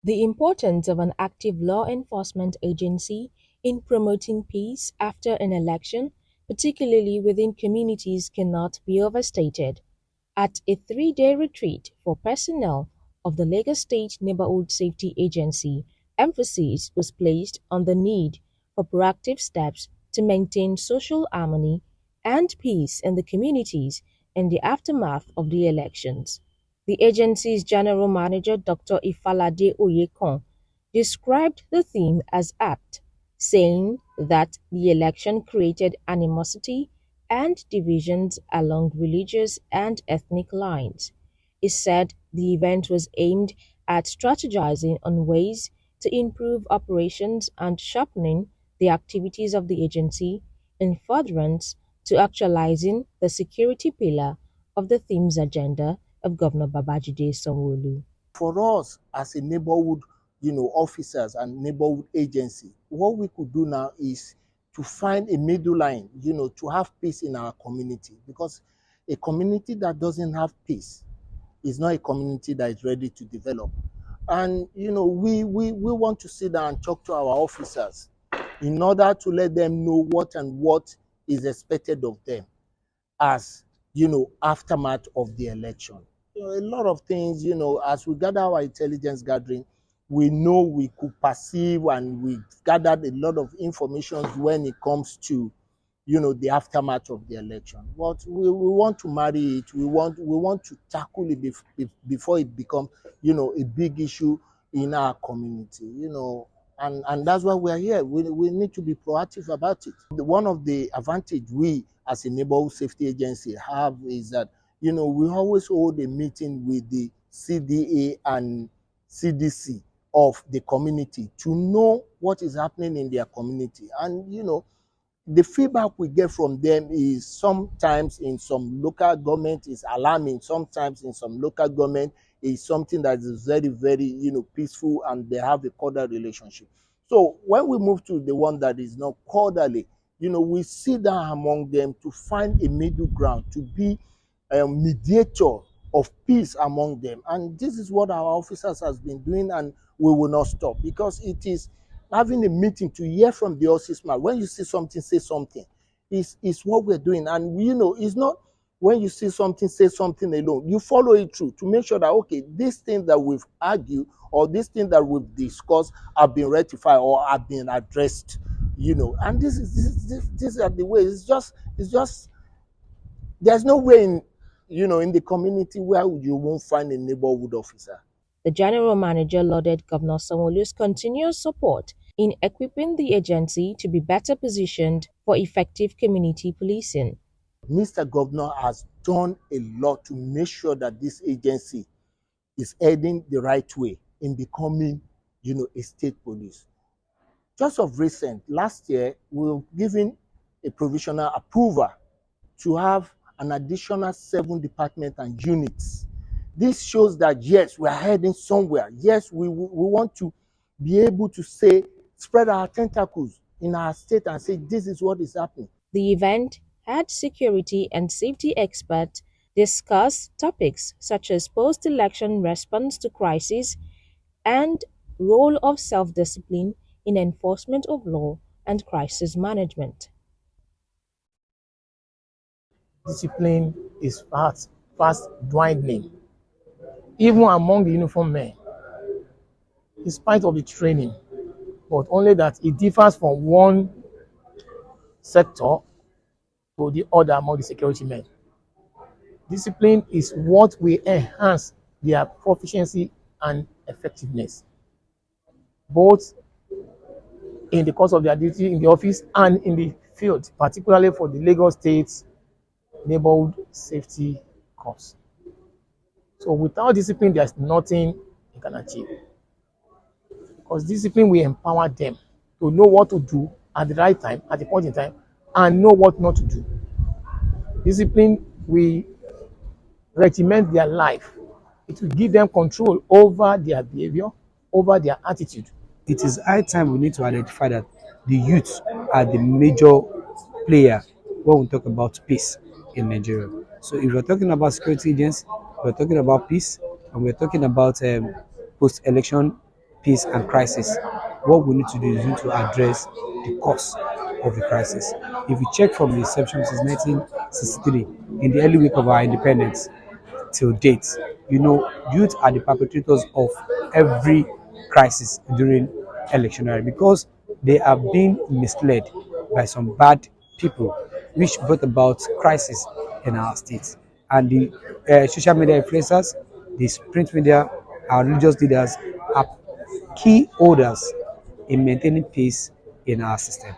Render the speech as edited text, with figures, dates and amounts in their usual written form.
The importance of an active law enforcement agency in promoting peace after an election, particularly within communities, cannot be overstated. At a 3-day retreat for personnel of the Lagos State Neighbourhood Safety Agency, emphasis was placed on the need for proactive steps to maintain social harmony and peace in the communities in the aftermath of the elections. The agency's general manager, Dr. Ifalade Oyekon, described the theme as apt, saying that the election created animosity and divisions along religious and ethnic lines. He said the event was aimed at strategizing on ways to improve operations and sharpening the activities of the agency in furtherance to actualizing the security pillar of the theme's agenda of Governor Babajide Sanwo-Olu. For us as a neighborhood, officers and neighborhood agency, what we could do now is to find a middle line, to have peace in our community. Because a community that doesn't have peace is not a community that is ready to develop. And, we want to sit down and talk to our officers in order to let them know what is expected of them as, aftermath of the election. A lot of things, as we gather our intelligence gathering, we know we could perceive and we gathered a lot of information when it comes to, the aftermath of the election. But we want to marry it. We want to tackle it before it becomes, a big issue in our community, and that's why we are here. We need to be proactive about it. One of the advantage we as a neighborhood safety agency have is that, we always hold a meeting with the CDA and CDC of the community to know what is happening in their community. And, the feedback we get from them is sometimes in some local government is alarming, sometimes in some local government is something that is very, very, peaceful and they have a cordial relationship. So when we move to the one that is not cordially, we sit down among them to find a middle ground, to be a mediator of peace among them. And this is what our officers has been doing, and we will not stop, because it is having a meeting to hear from the horse's mouth. When you see something, say something. Is what we're doing. And it's not when you see something, say something alone. You follow it through to make sure that, okay, this thing that we've argued or this thing that we've discussed have been rectified or have been addressed. And this are the way. It's just there's no way in the community where you won't find a neighborhood officer. The general manager lauded Governor Sanwo-Olu's continuous support in equipping the agency to be better positioned for effective community policing. Mr. Governor has done a lot to make sure that this agency is heading the right way in becoming, a state police. Just of recent, last year, we were given a provisional approval to have an additional 7 departments and units. This shows that, yes, we are heading somewhere. Yes, we want to be able to spread our tentacles in our state and say, this is what is happening. The event had security and safety experts discuss topics such as post-election response to crisis and role of self-discipline in enforcement of law and crisis management. Discipline is fast dwindling, even among the uniformed men, in spite of the training, but only that it differs from one sector to the other among the security men. Discipline is what will enhance their proficiency and effectiveness, both in the course of their duty in the office and in the field, particularly for the Lagos State Neighborhood Safety Corps. So without discipline, there's nothing you can achieve. Because discipline will empower them to know what to do at the right time, at the point in time, and know what not to do. Discipline will regiment their life. It will give them control over their behavior, over their attitude. It is high time we need to identify that the youth are the major player when we talk about peace in Nigeria. So if we're talking about security agents, we're talking about peace, and we're talking about post-election peace and crisis, what we need to do is we need to address the cause of the crisis. If you check from the inception since 1963, in the early week of our independence till date, youth are the perpetrators of every crisis during electionary because they are being misled by some bad people, which brought about crisis in our state. And the social media influencers, the print media, our religious leaders are key holders in maintaining peace in our system.